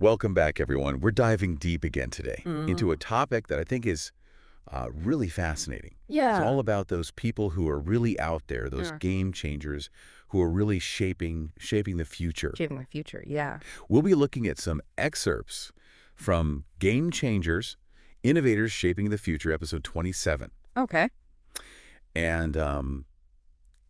Welcome back, everyone. We're diving deep again today Mm. into a topic that I think is really fascinating. It's Yeah. all about those people who are really out there, those Mm. game changers who are really shaping the future. Shaping the future. Yeah. We'll be looking at some excerpts from Game Changers, Innovators Shaping the Future, episode 27. Okay. And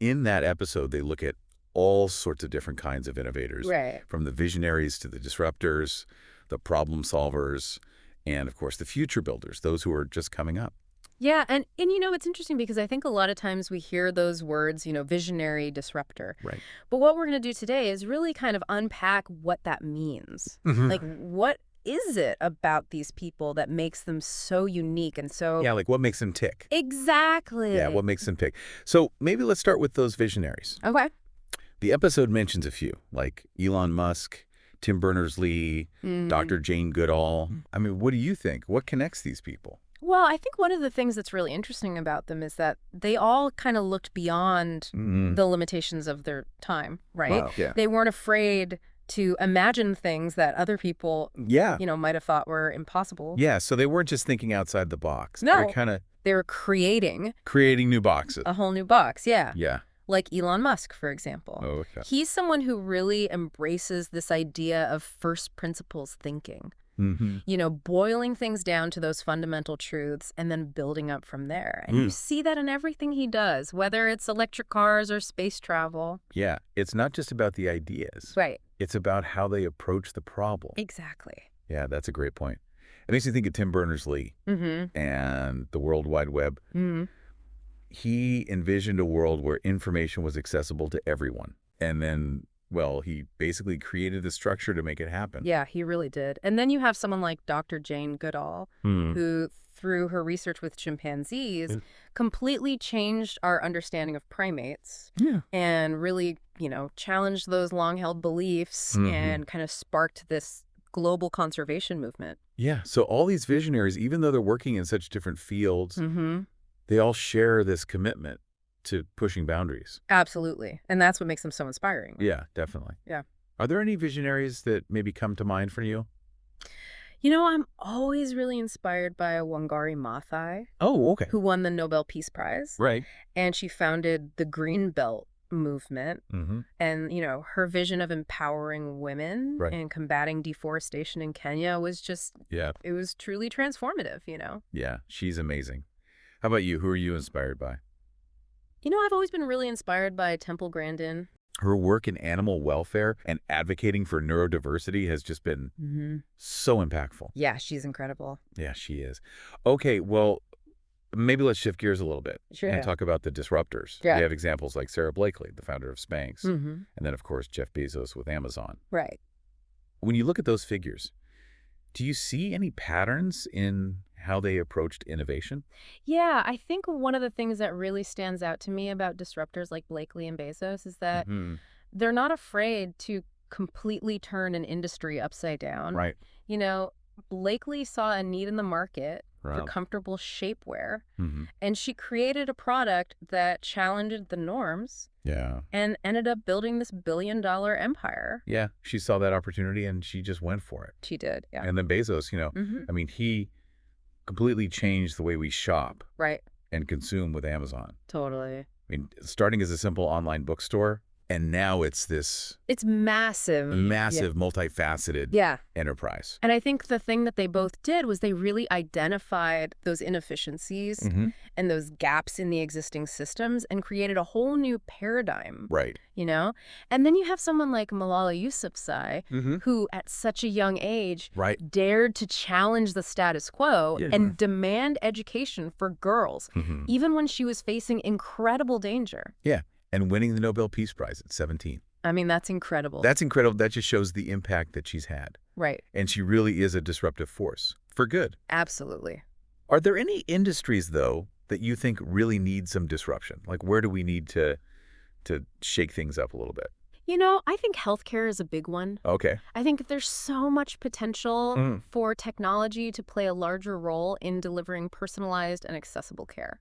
in that episode, they look at all sorts of different kinds of innovators, Right. from the visionaries to the disruptors, the problem solvers, and of course the future builders, those who are just coming up. Yeah, and it's interesting because I think a lot of times we hear those words, visionary, disruptor. Right. But what we're going to do today is really kind of unpack what that means. Hmm. Like, what is it about these people that makes them so unique and so Yeah, like what makes them tick? exactly. Yeah, what makes them tick? So maybe let's start with those visionaries. Okay. The episode mentions a few, like Elon Musk, Tim Berners-Lee, Mm. Dr. Jane Goodall. I mean, what do you think? What connects these people? Well, I think one of the things that's really interesting about them is that they all kind of looked beyond the limitations of their time, right? Wow. Yeah. They weren't afraid to imagine things that other people, Yeah. might have thought were impossible. Yeah, so they weren't just thinking outside the box. No. They're kind of They were creating creating new boxes. a whole new box, yeah. Yeah. Like Elon Musk, for example. Oh, okay. He's someone who really embraces this idea of first principles thinking. Mm-hmm. Boiling things down to those fundamental truths and then building up from there. And you see that in everything he does, whether it's electric cars or space travel. Yeah, it's not just about the ideas. Right. It's about how they approach the problem. Exactly. Yeah, that's a great point. It makes me think of Tim Berners-Lee Mm-hmm. and the World Wide Web. Mm-hmm. He envisioned a world where information was accessible to everyone. And then, well, he basically created the structure to make it happen. Yeah, he really did. And then you have someone like Dr. Jane Goodall, who, through her research with chimpanzees, Yeah. completely changed our understanding of primates Yeah. and really, challenged those long-held beliefs and kind of sparked this global conservation movement. Yeah. So all these visionaries, even though they're working in such different fields, Mm-hmm. they all share this commitment to pushing boundaries. Absolutely. And that's what makes them so inspiring. Yeah, definitely. Yeah. Are there any visionaries that maybe come to mind for you? I'm always really inspired by Wangari Maathai, Oh, okay. who won the Nobel Peace Prize. Right. And she founded the Green Belt movement. Mm-hmm. And, her vision of empowering women Right. and combating deforestation in Kenya was Yeah. it was truly transformative, Yeah. She's amazing. How about you? Who are you inspired by? I've always been really inspired by Temple Grandin. Her work in animal welfare and advocating for neurodiversity has just been Mm-hmm. so impactful. Yeah, she's incredible. Yeah, she is. Okay, well, maybe let's shift gears a little bit Sure. and talk about the disruptors. Yeah. We have examples like Sarah Blakely, the founder of Spanx, Mm-hmm. and then, of course, Jeff Bezos with Amazon. Right. When you look at those figures, do you see any patterns in how they approached innovation? Yeah, I think one of the things that really stands out to me about disruptors like Blakely and Bezos is that Mhm. they're not afraid to completely turn an industry upside down. Right. Blakely saw a need in the market for Right. comfortable shapewear, Mm-hmm. and she created a product that challenged the norms Yeah. and ended up building this billion-dollar empire. Yeah, she saw that opportunity and she just went for it. She did, yeah. And then Bezos, Mm-hmm. I mean, he completely changed the way we shop Right, and consume with Amazon. totally. I mean, starting as a simple online bookstore, and now it's this It's massive. massive, multifaceted Yeah. enterprise. And I think the thing that they both did was they really identified those inefficiencies Mm-hmm. and those gaps in the existing systems and created a whole new paradigm, Right. And then you have someone like Malala Yousafzai, Mm-hmm. who at such a young age Right. dared to challenge the status quo Yeah. and demand education for girls, Mm-hmm. even when she was facing incredible danger. Yeah. And winning the Nobel Peace Prize at 17. I mean, that's incredible. That's incredible. That just shows the impact that she's had. Right. And she really is a disruptive force for good. Absolutely. Are there any industries, though, that you think really need some disruption? Like, where do we need to shake things up a little bit? I think healthcare is a big one. Okay. I think there's so much potential Mm. for technology to play a larger role in delivering personalized and accessible care.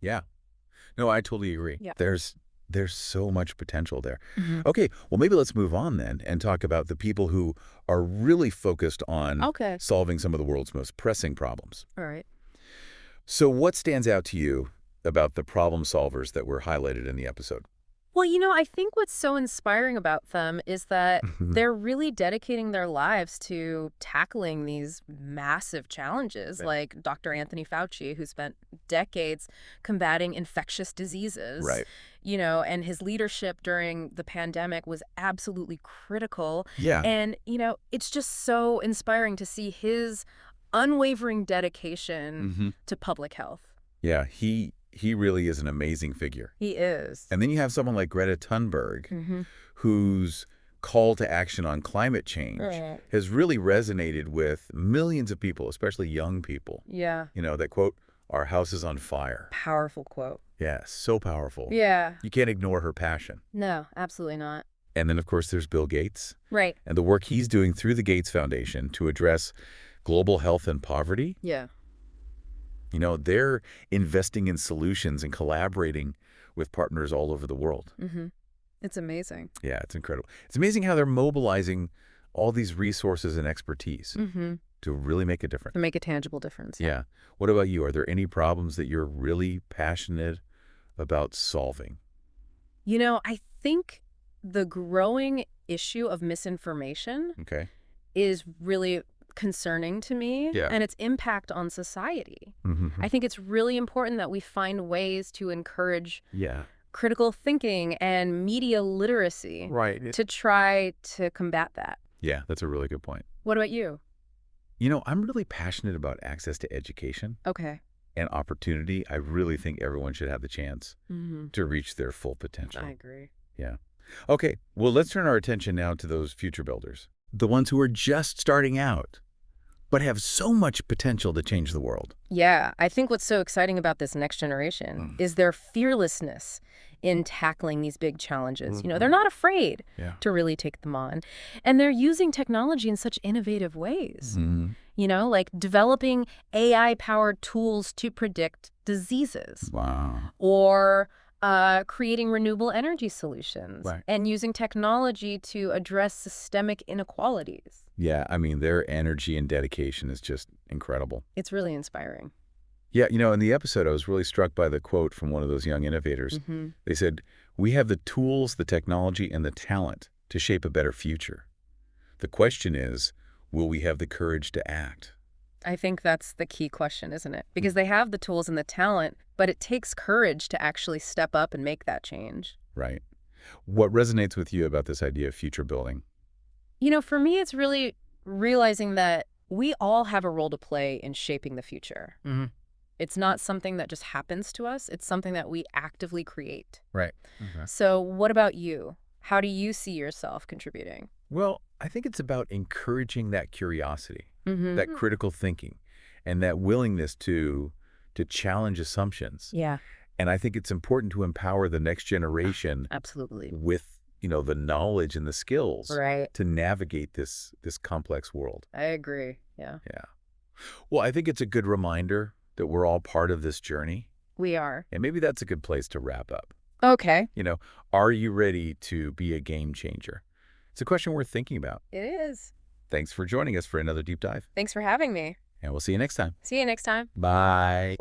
Yeah. No, I totally agree. Yeah. There's There's so much potential there. Hmm. Okay, well, maybe let's move on then and talk about the people who are really focused on Okay. solving some of the world's most pressing problems. All right. So what stands out to you about the problem solvers that were highlighted in the episode? Well, I think what's so inspiring about them is that they're really dedicating their lives to tackling these massive challenges, Right. like Dr. Anthony Fauci, who spent decades combating infectious diseases, Right. and his leadership during the pandemic was absolutely critical. Yeah. And, it's just so inspiring to see his unwavering dedication Hmm. to public health. Yeah, he really is an amazing figure. He is. And then you have someone like Greta Thunberg, Hmm. whose call to action on climate change Right. has really resonated with millions of people, especially young people. Yeah. That quote, "Our house is on fire." Powerful quote. Yeah, so powerful. Yeah. You can't ignore her passion. No, absolutely not. And then, of course, there's Bill Gates Right. and the work he's doing through the Gates Foundation to address global health and poverty. Yeah. They're investing in solutions and collaborating with partners all over the world. Mm-hmm. It's amazing. Yeah, it's incredible. It's amazing how they're mobilizing all these resources and expertise Mm-hmm. to really make a difference. To make a tangible difference. Yeah. What about you? Are there any problems that you're really passionate about solving? I think the growing issue of misinformation Okay. is really concerning to me Yeah. and its impact on society. Mm-hmm. I think it's really important that we find ways to encourage Yeah. critical thinking and media literacy Right. to try to combat that. Yeah, that's a really good point. What about you? I'm really passionate about access to education Okay. and opportunity. I really think everyone should have the chance Mm-hmm. to reach their full potential. I agree. Yeah. Okay, well, let's turn our attention now to those future builders, the ones who are just starting out, but have so much potential to change the world. Yeah, I think what's so exciting about this next generation is their fearlessness in tackling these big challenges. They're not afraid Yeah. to really take them on. And they're using technology in such innovative ways, Mhm. like developing AI-powered tools to predict diseases Wow. or creating renewable energy solutions Right. and using technology to address systemic inequalities. Yeah, I mean, their energy and dedication is just incredible. It's really inspiring. Yeah, in the episode, I was really struck by the quote from one of those young innovators. Mm-hmm. They said, "We have the tools, the technology, and the talent to shape a better future. The question is, will we have the courage to act?" I think that's the key question, isn't it? Because they have the tools and the talent, but it takes courage to actually step up and make that change. Right. What resonates with you about this idea of future building? For me, it's really realizing that we all have a role to play in shaping the future. Mm-hmm. It's not something that just happens to us. It's something that we actively create. Right. Okay. So what about you? How do you see yourself contributing? Well, I think it's about encouraging that curiosity, Mm-hmm. that critical thinking, and that willingness to challenge assumptions. Yeah, And I think it's important to empower the next generation absolutely. with, the knowledge and the skills Right. to navigate this complex world. I agree. Yeah, Yeah. Well, I think it's a good reminder that we're all part of this journey. we are. And maybe that's a good place to wrap up. Okay. Are you ready to be a game changer? It's a question worth thinking about. It is. Thanks for joining us for another deep dive. Thanks for having me. And we'll see you next time. See you next time. Bye.